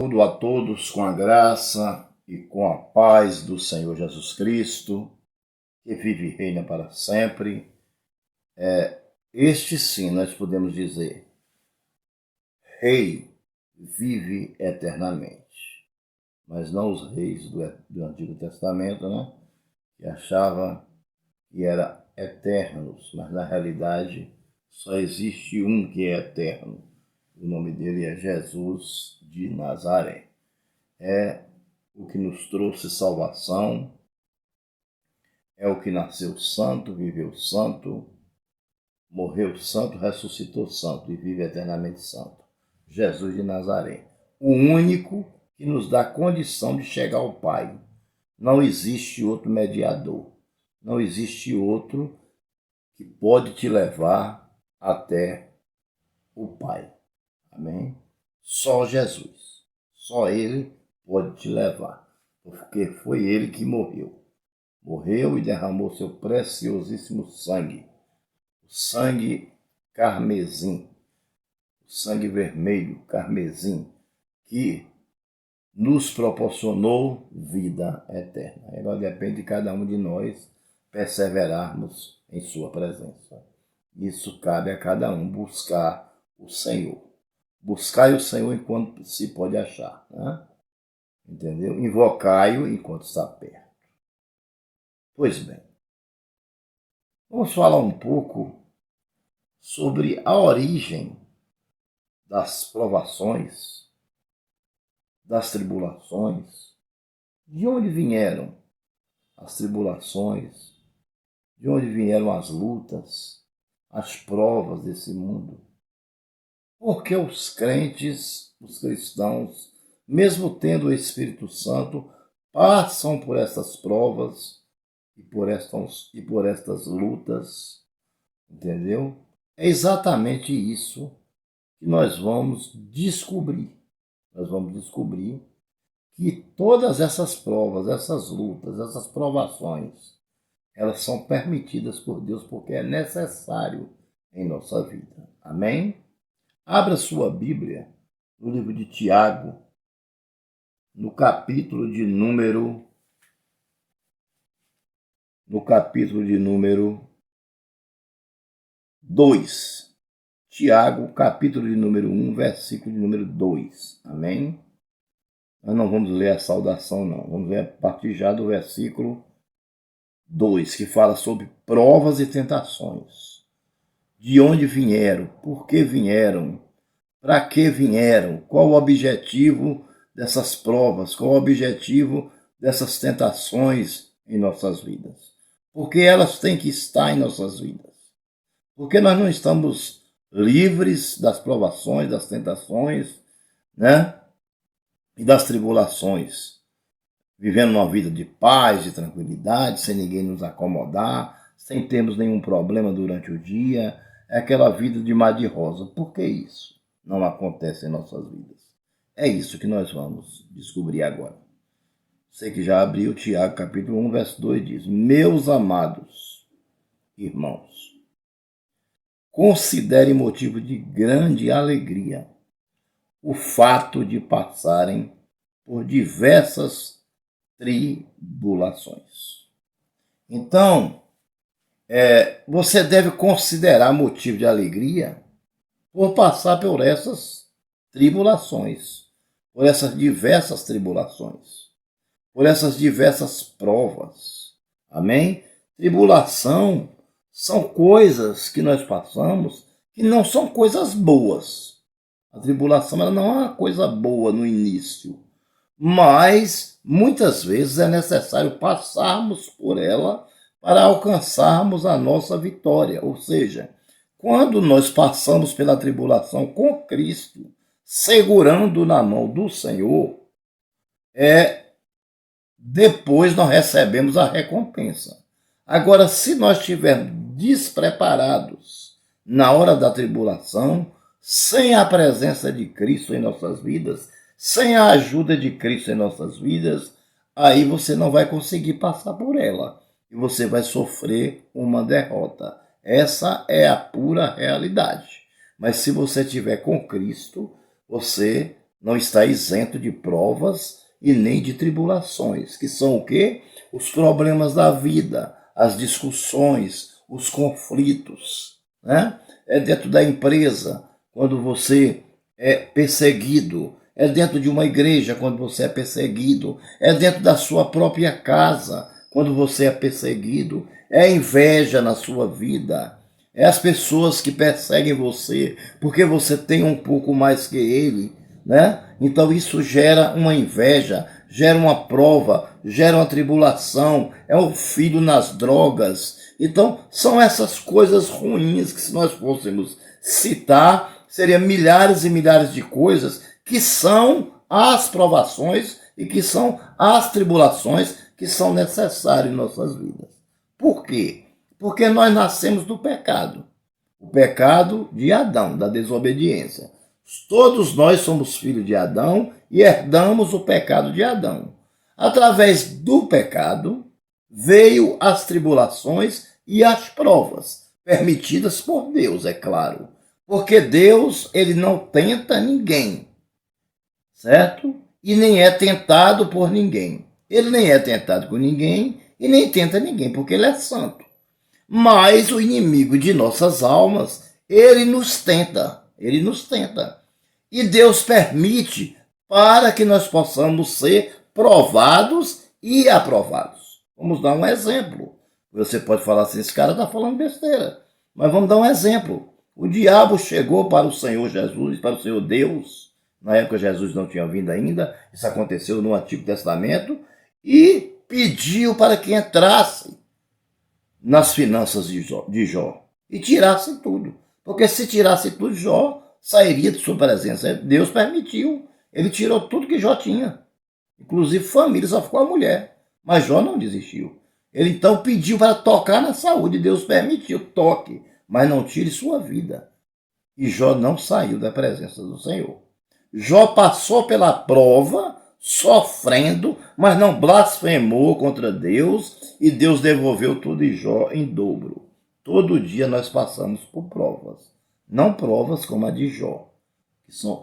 Saúdo a todos com a graça e com a paz do Senhor Jesus Cristo, que vive e reina para sempre. Este sim nós podemos dizer, Rei vive eternamente. Mas não os reis do Antigo Testamento, né? Que achavam que eram eternos, mas na realidade só existe um que é eterno. O nome dele é Jesus de Nazaré. É o que nos trouxe salvação, é o que nasceu santo, viveu santo, morreu santo, ressuscitou santo e vive eternamente santo. Jesus de Nazaré. O único que nos dá condição de chegar ao Pai. Não existe outro mediador. Não existe outro que pode te levar até o Pai. Amém? Só Jesus. Só Ele pode te levar. Porque foi Ele que morreu. Morreu e derramou seu preciosíssimo sangue. O sangue carmesim. O sangue vermelho, carmesim, que nos proporcionou vida eterna. Agora depende de cada um de nós perseverarmos em sua presença. Isso cabe a cada um buscar o Senhor. Buscai o Senhor enquanto se pode achar, né? Entendeu? Invocai-o enquanto está perto. Pois bem, vamos falar um pouco sobre a origem das provações, das tribulações, de onde vieram as tribulações, de onde vieram as lutas, as provas desse mundo. Porque os crentes, os cristãos, mesmo tendo o Espírito Santo, passam por essas provas e por estas lutas, entendeu? É exatamente isso que nós vamos descobrir. Nós vamos descobrir que todas essas provas, essas lutas, essas provações, elas são permitidas por Deus porque é necessário em nossa vida. Amém? Abra sua Bíblia no livro de Tiago, no capítulo de número 2. Tiago, capítulo de número 1, versículo de número 2. Amém? Nós não vamos ler a saudação, não. Vamos ler a partir já do versículo 2, que fala sobre provas e tentações. De onde vieram? Por que vieram? Para que vieram? Qual o objetivo dessas provas? Qual o objetivo dessas tentações em nossas vidas? Porque elas têm que estar em nossas vidas. Porque nós não estamos livres das provações, das tentações, né? E das tribulações, vivendo uma vida de paz, de tranquilidade, sem ninguém nos acomodar, sem termos nenhum problema durante o dia. É aquela vida de mar de rosa. Por que isso não acontece em nossas vidas? É isso que nós vamos descobrir agora. Você que já abriu Tiago capítulo 1, verso 2 diz: Meus amados irmãos, considere motivo de grande alegria o fato de passarem por diversas tribulações. Então, você deve considerar motivo de alegria por passar por essas tribulações, por essas diversas tribulações, por essas diversas provas. Amém? Tribulação são coisas que nós passamos que não são coisas boas. A tribulação ela não é uma coisa boa no início, mas muitas vezes é necessário passarmos por ela para alcançarmos a nossa vitória. Ou seja, quando nós passamos pela tribulação com Cristo, segurando na mão do Senhor, depois nós recebemos a recompensa. Agora, se nós estivermos despreparados na hora da tribulação, sem a presença de Cristo em nossas vidas, sem a ajuda de Cristo em nossas vidas, aí você não vai conseguir passar por ela e você vai sofrer uma derrota. Essa é a pura realidade. Mas se você estiver com Cristo, você não está isento de provas e nem de tribulações, que são o quê? Os problemas da vida, as discussões, os conflitos, né? É dentro da empresa, quando você é perseguido, é dentro de uma igreja, quando você é perseguido, é dentro da sua própria casa, quando você é perseguido, é inveja na sua vida, é as pessoas que perseguem você porque você tem um pouco mais que ele, né? Então isso gera uma inveja, gera uma prova, gera uma tribulação, é o filho nas drogas. Então são essas coisas ruins que, se nós fôssemos citar, seriam milhares e milhares de coisas que são as provações e que são as tribulações que são necessárias em nossas vidas. Por quê? Porque nós nascemos do pecado. O pecado de Adão, da desobediência. Todos nós somos filhos de Adão e herdamos o pecado de Adão. Através do pecado, veio as tribulações e as provas, permitidas por Deus, é claro. Porque Deus, ele não tenta ninguém, certo? E nem é tentado por ninguém. Ele nem é tentado por ninguém e nem tenta ninguém, porque ele é santo. Mas o inimigo de nossas almas, ele nos tenta. E Deus permite para que nós possamos ser provados e aprovados. Vamos dar um exemplo. Você pode falar assim, esse cara está falando besteira. Mas vamos dar um exemplo. O diabo chegou para o Senhor Jesus, para o Senhor Deus. Na época Jesus não tinha vindo ainda. Isso aconteceu no Antigo Testamento. E pediu para que entrasse nas finanças de Jó e tirasse tudo. Porque se tirasse tudo, Jó sairia de sua presença. Deus permitiu. Ele tirou tudo que Jó tinha. Inclusive família, só ficou a mulher. Mas Jó não desistiu. Ele então pediu para tocar na saúde. Deus permitiu, toque, mas não tire sua vida. E Jó não saiu da presença do Senhor. Jó passou pela prova, sofrendo, mas não blasfemou contra Deus, e Deus devolveu tudo de Jó em dobro. Todo dia nós passamos por provas, não provas como a de Jó,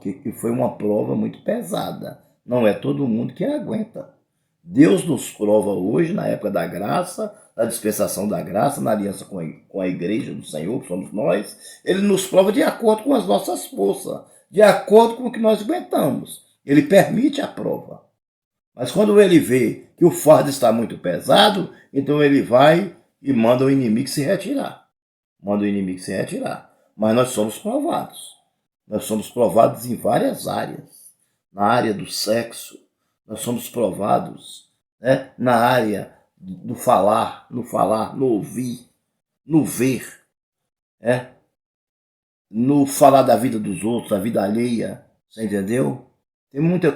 que foi uma prova muito pesada. Não é todo mundo que aguenta. Deus nos prova hoje, na época da graça, da dispensação da graça, na aliança com a igreja do Senhor, que somos nós. Ele nos prova de acordo com as nossas forças, de acordo com o que nós aguentamos. Ele permite a prova. Mas quando ele vê que o fardo está muito pesado, então ele vai e manda o inimigo se retirar. Mas nós somos provados. Nós somos provados em várias áreas. Na área do sexo, nós somos provados, né? Na área do falar, no ouvir, no ver, né? No falar da vida dos outros, da vida alheia. Você entendeu?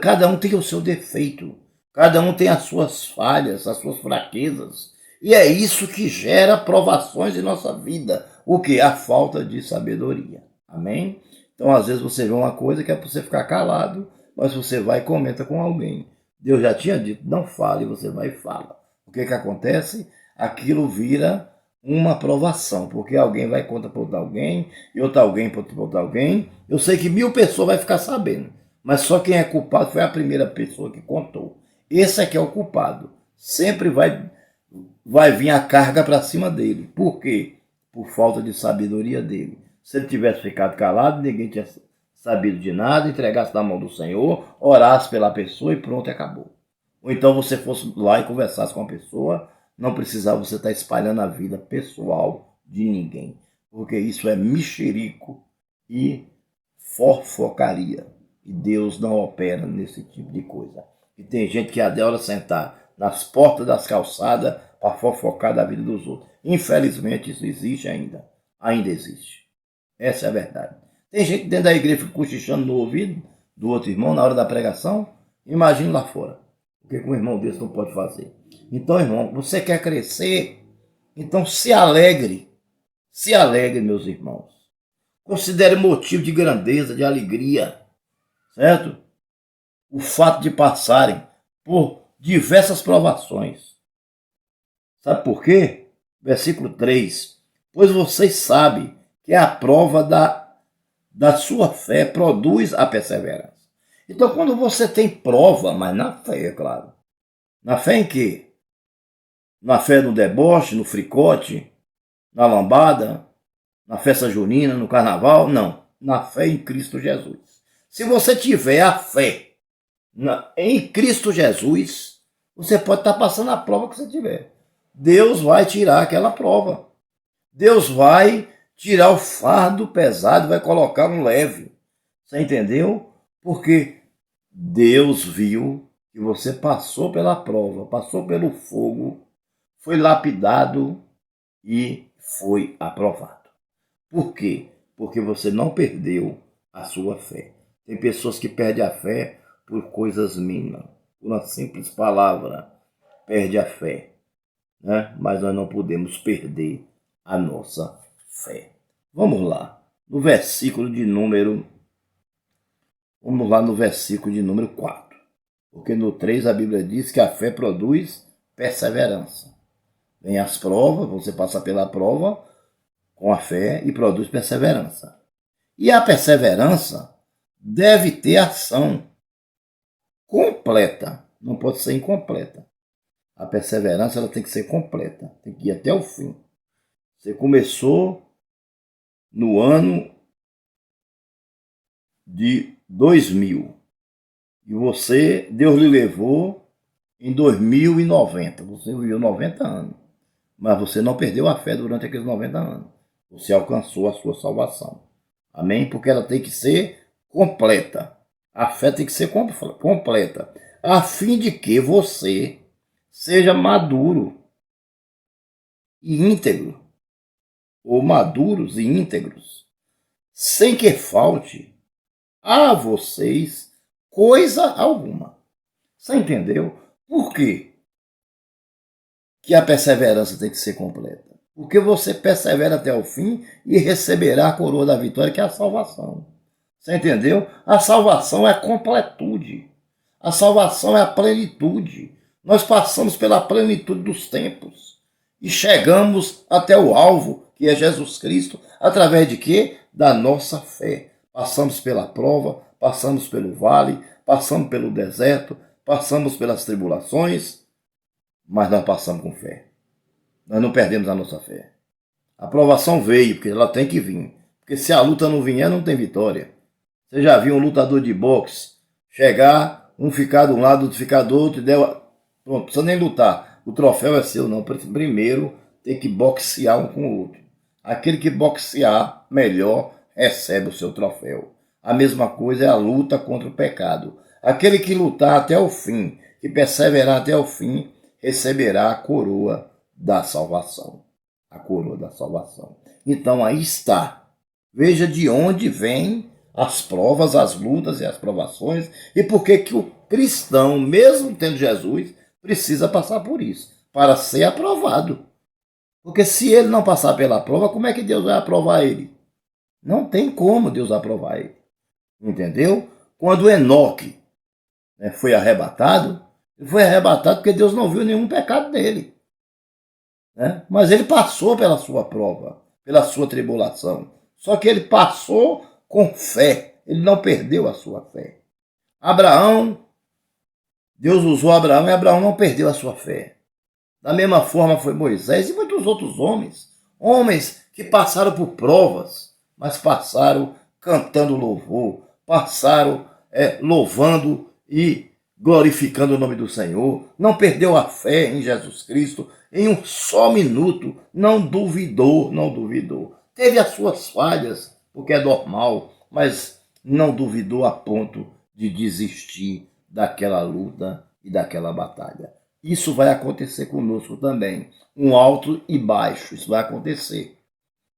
Cada um tem o seu defeito, cada um tem as suas falhas, as suas fraquezas, e é isso que gera provações em nossa vida, o que? A falta de sabedoria, amém? Então às vezes você vê uma coisa que é para você ficar calado, mas você vai e comenta com alguém, Deus já tinha dito, não fale, você vai e fala. O que acontece? Aquilo vira uma provação, porque alguém vai contar para outro alguém, e outro alguém para outro alguém, eu sei que 1000 pessoas vai ficar sabendo, mas só quem é culpado foi a primeira pessoa que contou. Esse é que é o culpado. Sempre vai vir a carga para cima dele. Por quê? Por falta de sabedoria dele. Se ele tivesse ficado calado, ninguém tinha sabido de nada, entregasse na mão do Senhor, orasse pela pessoa e pronto, acabou. Ou então você fosse lá e conversasse com a pessoa, não precisava você estar espalhando a vida pessoal de ninguém. Porque isso é mexerico e fofocaria. E Deus não opera nesse tipo de coisa. E tem gente que adora sentar nas portas das calçadas para fofocar da vida dos outros. Infelizmente isso existe ainda. Ainda existe. Essa é a verdade. Tem gente dentro da igreja cochichando no ouvido do outro irmão na hora da pregação. Imagine lá fora. O que um irmão desse não pode fazer. Então, irmão, você quer crescer? Então se alegre. Se alegre, meus irmãos. Considere motivo de grandeza, de alegria. Certo? O fato de passarem por diversas provações. Sabe por quê? Versículo 3. Pois vocês sabem que a prova da sua fé produz a perseverança. Então, quando você tem prova, mas na fé, é claro. Na fé em quê? Na fé no deboche, no fricote, na lambada, na festa junina, no carnaval? Não. Na fé em Cristo Jesus. Se você tiver a fé em Cristo Jesus, você pode estar passando a prova que você tiver. Deus vai tirar aquela prova. Deus vai tirar o fardo pesado, vai colocar um leve. Você entendeu? Porque Deus viu que você passou pela prova, passou pelo fogo, foi lapidado e foi aprovado. Por quê? Porque você não perdeu a sua fé. Tem pessoas que perdem a fé por coisas mínimas, por uma simples palavra, perde a fé, né? Mas nós não podemos perder a nossa fé. Vamos lá, no versículo de número, vamos lá no versículo de número 4. Porque no 3 a Bíblia diz que a fé produz perseverança. Vem as provas, você passa pela prova com a fé e produz perseverança. E a perseverança deve ter ação completa, não pode ser incompleta. A perseverança ela tem que ser completa, tem que ir até o fim. Você começou no ano de 2000 e Deus lhe levou em 2090. Você viveu 90 anos, mas você não perdeu a fé durante aqueles 90 anos. Você alcançou a sua salvação. Amém? Porque ela tem que ser completa. A fé tem que ser completa, a fim de que você seja maduro e íntegro, ou maduros e íntegros, sem que falte a vocês coisa alguma. Você entendeu? Por quê que a perseverança tem que ser completa? Porque você persevera até o fim e receberá a coroa da vitória, que é a salvação. Você entendeu? A salvação é a completude. A salvação é a plenitude. Nós passamos pela plenitude dos tempos e chegamos até o alvo, que é Jesus Cristo, através de quê? Da nossa fé. Passamos pela prova, passamos pelo vale, passamos pelo deserto, passamos pelas tribulações, mas nós passamos com fé. Nós não perdemos a nossa fé. A provação veio, porque ela tem que vir. Porque se a luta não vier, não tem vitória. Você já viu um lutador de boxe chegar, um ficar de um lado, outro ficar do outro, e pronto, não precisa nem lutar. O troféu é seu, não. Primeiro tem que boxear um com o outro. Aquele que boxear melhor recebe o seu troféu. A mesma coisa é a luta contra o pecado. Aquele que lutar até o fim, que perseverar até o fim, receberá a coroa da salvação. A coroa da salvação. Então aí está. Veja de onde vem as provas, as lutas e as provações, e por que o cristão, mesmo tendo Jesus, precisa passar por isso, para ser aprovado. Porque se ele não passar pela prova, como é que Deus vai aprovar ele? Não tem como Deus aprovar ele. Entendeu? Quando Enoque foi arrebatado, ele foi arrebatado porque Deus não viu nenhum pecado dele. Mas ele passou pela sua prova, pela sua tribulação. Só que ele passou com fé, ele não perdeu a sua fé. Abraão, Deus usou Abraão e Abraão não perdeu a sua fé. Da mesma forma foi Moisés e muitos outros homens. Homens que passaram por provas, mas passaram cantando louvor, passaram louvando e glorificando o nome do Senhor. Não perdeu a fé em Jesus Cristo. Em um só minuto, não duvidou. Teve as suas falhas, porque é normal, mas não duvidou a ponto de desistir daquela luta e daquela batalha. Isso vai acontecer conosco também. Um alto e baixo, isso vai acontecer.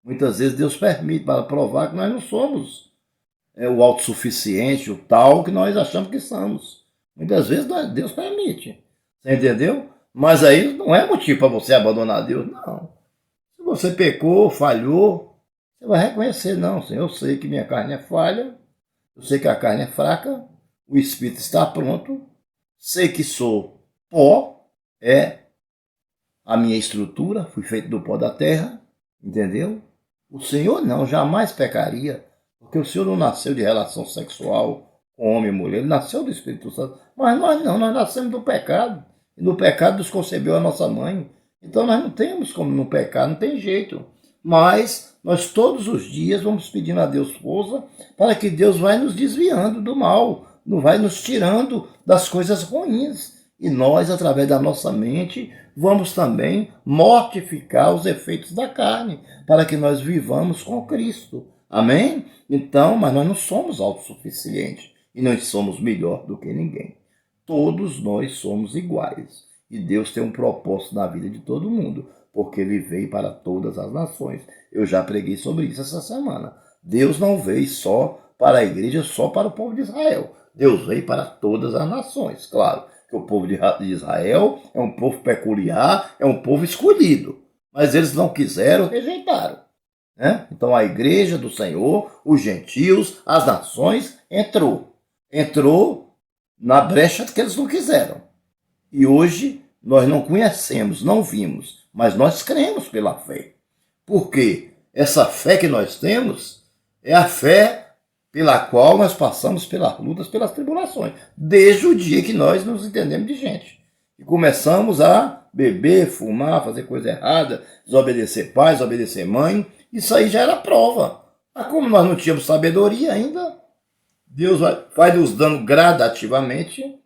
Muitas vezes Deus permite para provar que nós não somos o autossuficiente, o tal que nós achamos que somos. Muitas vezes Deus permite. Você entendeu? Mas aí não é motivo para você abandonar Deus, não. Se você pecou, falhou, você vai reconhecer, não, Senhor, eu sei que minha carne é falha, eu sei que a carne é fraca, o espírito está pronto, sei que sou pó, é a minha estrutura, fui feito do pó da terra, entendeu? O Senhor não, jamais pecaria, porque o Senhor não nasceu de relação sexual com homem e mulher, ele nasceu do Espírito Santo. Mas nós não, nós nascemos do pecado. E no pecado nos concebeu a nossa mãe. Então nós não temos como não pecar, não tem jeito. Mas nós todos os dias vamos pedindo a Deus força para que Deus vai nos desviando do mal, não vai nos tirando das coisas ruins. E nós, através da nossa mente, vamos também mortificar os efeitos da carne, para que nós vivamos com Cristo. Amém? Então, mas nós não somos autossuficientes e não somos melhor do que ninguém. Todos nós somos iguais. E Deus tem um propósito na vida de todo mundo, porque ele veio para todas as nações. Eu já preguei sobre isso essa semana. Deus não veio só para a igreja, só para o povo de Israel. Deus veio para todas as nações, claro. Que o povo de Israel é um povo peculiar, é um povo escolhido. Mas eles não quiseram, rejeitaram. Né? Então a igreja do Senhor, os gentios, as nações, entrou na brecha que eles não quiseram. E hoje nós não conhecemos, não vimos, mas nós cremos pela fé. Porque essa fé que nós temos é a fé pela qual nós passamos pelas lutas, pelas tribulações, desde o dia que nós nos entendemos de gente. E começamos a beber, fumar, fazer coisa errada, desobedecer pai, desobedecer mãe, isso aí já era prova. Mas como nós não tínhamos sabedoria ainda, Deus vai nos dando gradativamente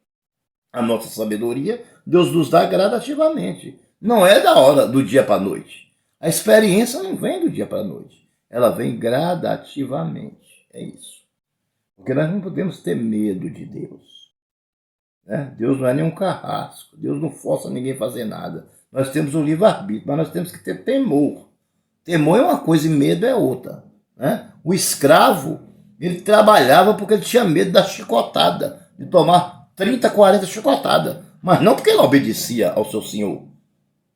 a nossa sabedoria, Deus nos dá gradativamente. Não é da hora, do dia para a noite. A experiência não vem do dia para a noite. Ela vem gradativamente. É isso. Porque nós não podemos ter medo de Deus. Né? Deus não é nenhum carrasco. Deus não força ninguém a fazer nada. Nós temos um livre-arbítrio, mas nós temos que ter temor. Temor é uma coisa e medo é outra. Né? O escravo, ele trabalhava porque ele tinha medo da chicotada, de tomar 30, 40 chicotadas. Mas não porque ele obedecia ao seu senhor.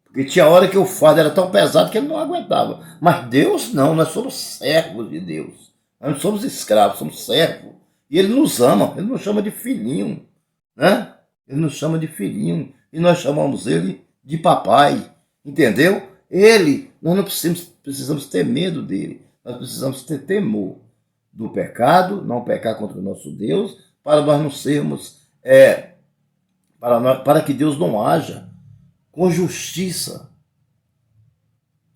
Porque tinha hora que o fardo era tão pesado que ele não aguentava. Mas Deus não, nós somos servos de Deus. Nós não somos escravos, somos servos. E ele nos ama, ele nos chama de filhinho. Né? Ele nos chama de filhinho. E nós chamamos ele de papai. Entendeu? Nós não precisamos ter medo dele. Nós precisamos ter temor do pecado, não pecar contra o nosso Deus, para nós não sermos, para que Deus não haja com justiça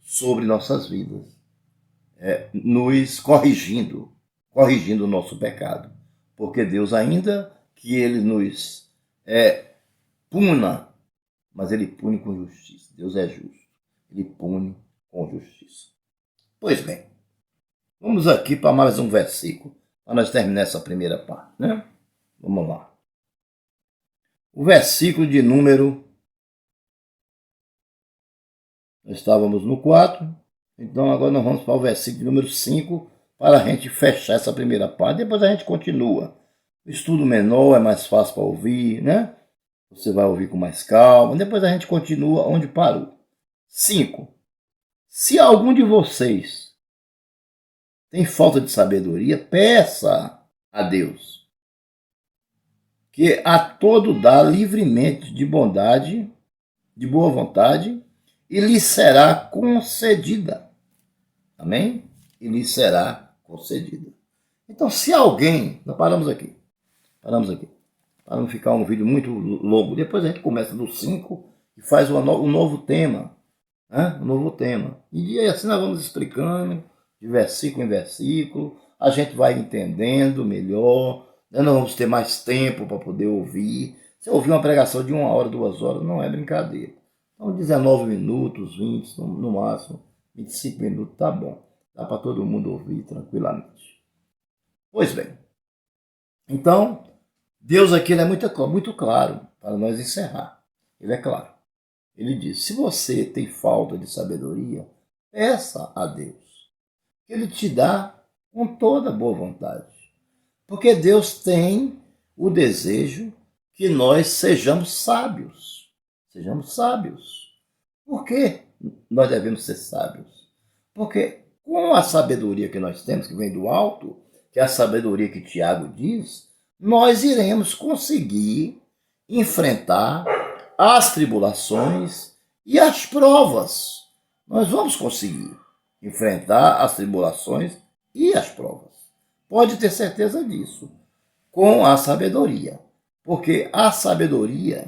sobre nossas vidas, nos corrigindo o nosso pecado. Porque Deus, ainda que ele nos puna, mas ele pune com justiça. Deus é justo. Ele pune com justiça. Pois bem, vamos aqui para mais um versículo, para nós terminar essa primeira parte. Né? Vamos lá. O versículo de número... Nós estávamos no 4, então agora nós vamos para o versículo de número 5, para a gente fechar essa primeira parte. Depois a gente continua. O estudo menor é mais fácil para ouvir, né? Você vai ouvir com mais calma. Depois a gente continua onde parou. 5. Se algum de vocês tem falta de sabedoria, peça a Deus, que a todo dá livremente de bondade, de boa vontade, e lhe será concedida. Amém? E lhe será concedida. Então, se alguém... Nós paramos aqui. Para não ficar um vídeo muito longo. Depois a gente começa do 5 e faz um novo tema. Né? Um novo tema. E assim nós vamos explicando, de versículo em versículo. A gente vai entendendo melhor. Nós vamos ter mais tempo para poder ouvir. Se ouvir uma pregação de 1 hora, 2 horas, não é brincadeira. Então, 19 minutos, 20, no máximo, 25 minutos, tá bom. Dá para todo mundo ouvir tranquilamente. Pois bem. Então, Deus aqui ele é muito claro para nós encerrar. Ele é claro. Ele diz, se você tem falta de sabedoria, peça a Deus. Ele te dá com toda boa vontade. Porque Deus tem o desejo que nós sejamos sábios. Sejamos sábios. Por que nós devemos ser sábios? Porque com a sabedoria que nós temos, que vem do alto, que é a sabedoria que Tiago diz, nós iremos conseguir enfrentar as tribulações e as provas. Nós vamos conseguir enfrentar as tribulações e as provas. Pode ter certeza disso. com a sabedoria. Porque a sabedoria,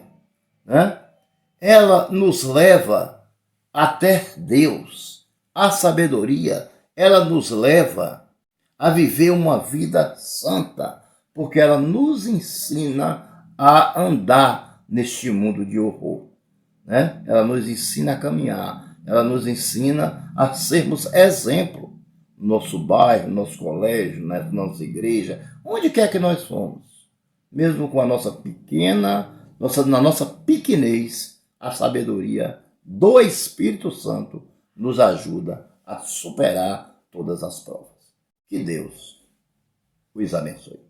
né, ela nos leva até Deus. A sabedoria, ela nos leva a viver uma vida santa, porque ela nos ensina a andar neste mundo de horror, né? Ela nos ensina a caminhar, ela nos ensina a sermos exemplo no nosso bairro, no nosso colégio, na nossa igreja, onde quer que nós fomos. Mesmo com a nossa pequena, na nossa pequenez, a sabedoria do Espírito Santo nos ajuda a superar todas as provas. Que Deus os abençoe.